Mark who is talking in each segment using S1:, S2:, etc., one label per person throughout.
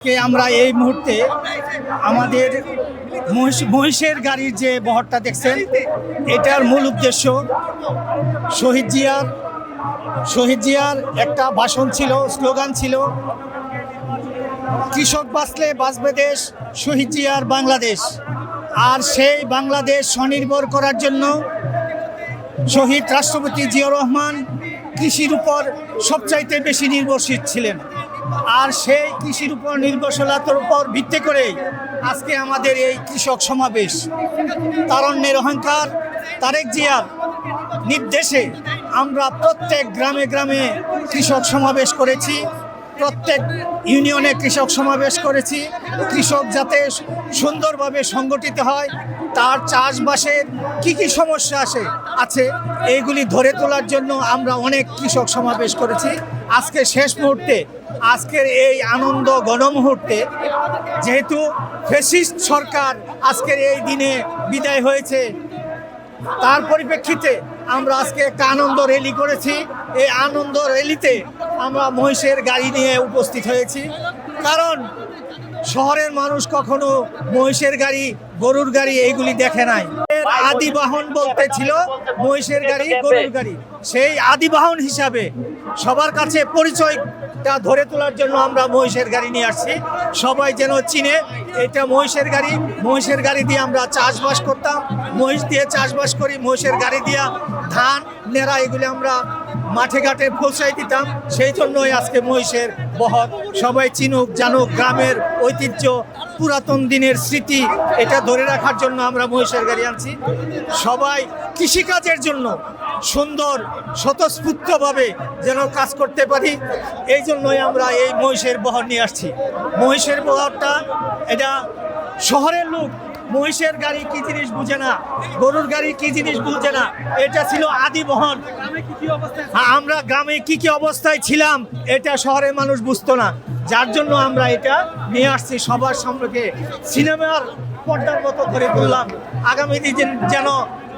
S1: আমরা এই মুহূর্তে আমাদের মহিষের গাড়ির যে বহরটা দেখছেন, এটার মূল উদ্দেশ্য শহীদ জিয়ার একটা ভাষণ ছিল, স্লোগান ছিল, কৃষক বাঁচলে বাঁচবে দেশ, শহীদ জিয়ার বাংলাদেশ। আর সেই বাংলাদেশ স্বনির্ভর করার জন্য শহীদ রাষ্ট্রপতি জিয়াউর রহমান কৃষির উপর সবচাইতে বেশি নির্ভরশীল ছিলেন। আর সেই কৃষির উপর নির্ভরশীলতার উপর ভিত্তি করে আজকে আমাদের এই কৃষক সমাবেশ। তারুণ্যের অহংকার তারেক জিয়ার নির্দেশে আমরা প্রত্যেক গ্রামে গ্রামে কৃষক সমাবেশ করেছি, প্রত্যেক ইউনিয়নে কৃষক সমাবেশ করেছি। কৃষক যাতে সুন্দরভাবে সংগঠিত হয়, তার চাষবাসের কি সমস্যা আছে এইগুলি ধরে তোলার জন্য আমরা অনেক কৃষক সমাবেশ করেছি। আজকে শেষ মুহূর্তে, আজকের এই আনন্দ গণমুহূর্তে, যেহেতু ফ্যাসিস্ট সরকার আজকের এই দিনে বিদায় হয়েছে, তার পরিপ্রেক্ষিতে আমরা আজকে একটা আনন্দ র্যালি করেছি। এই আনন্দ র্যালিতে আমরা মহিষের গাড়ি নিয়ে উপস্থিত হয়েছি, কারণ শহরের মানুষ কখনো মহিষের গাড়ি, গরুর গাড়ি এইগুলি দেখে নাই। আদি বাহন বলতে ছিল মহিষের গাড়ি, গরুর গাড়ি। সেই আদি বাহন হিসাবে সবার কাছে পরিচয়টা ধরে তোলার জন্য আমরা মহিষের গাড়ি নিয়ে আসছি। সবাই যেন চিনে এটা মহিষের গাড়ি। মহিষের গাড়ি দিয়ে আমরা চাষবাস করতাম, মহিষ দিয়ে চাষবাস করি, মহিষের গাড়ি দিয়ে ধান নেড়া এগুলি আমরা মাঠে ঘাটে পৌঁছাই দিতাম। সেই জন্যই আজকে মহিষের বহর। সবাই চিনুক জানুক, গ্রামের ঐতিহ্য, পুরাতন দিনের স্মৃতি, এটা ধরে রাখার জন্য আমরা মহিষের গাড়ি আনছি। সবাই কৃষিকাজের জন্য সুন্দর স্বতঃস্ফূর্তভাবে যেন কাজ করতে পারি, এই জন্যই আমরা এই মহিষের বহর নিয়ে আসছি। মহিষের বহরটা এটা শহরের লোক মহিষের গাড়ি কি জিনিস বুঝে না, গরুর গাড়ি কি জিনিস বুঝে না। এটা ছিল আদি বহন। আমরা গ্রামে কি অবস্থায় ছিলাম এটা শহরের মানুষ বুঝতো না, যার জন্য আমরা এটা নিয়ে আসছি। সবার সম্পর্কে সিনেমার পর্দার মতো ধরে তুললাম। আগামী দিন যেন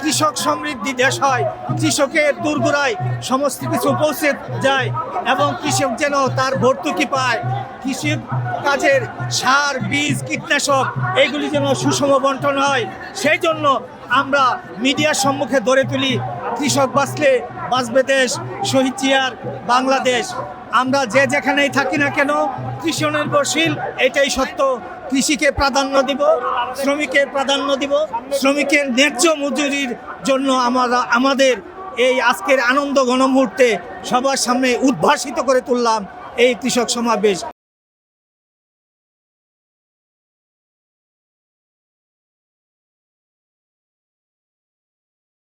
S1: কৃষক সমৃদ্ধি দেশ হয়, কৃষকের দূরগোড়ায় সমস্ত কিছু পৌঁছে যায় এবং কৃষক যেন তার ভর্তুকি পায়। কৃষি কাজের সার, বীজ, কীটনাশক এইগুলি যেন সুষম বন্টন হয়, সেই জন্য আমরা মিডিয়ার সম্মুখে ধরে তুলি কৃষক বাঁচলে বাঁচবে দেশ, শহীদ জিয়ার বাংলাদেশ। আমরা যে যেখানেই থাকি না কেন কৃষি নির্ভরশীল, এটাই সত্য। কৃষিকে প্রাধান্য দিব, শ্রমিকের প্রাধান্য দিব। শ্রমিকের ন্যায্য মজুরির জন্য আমাদের এই আজকের আনন্দ গণমুহূর্তে সবার সামনে উদ্ভাসিত করে তুললাম এই কৃষক সমাবেশ।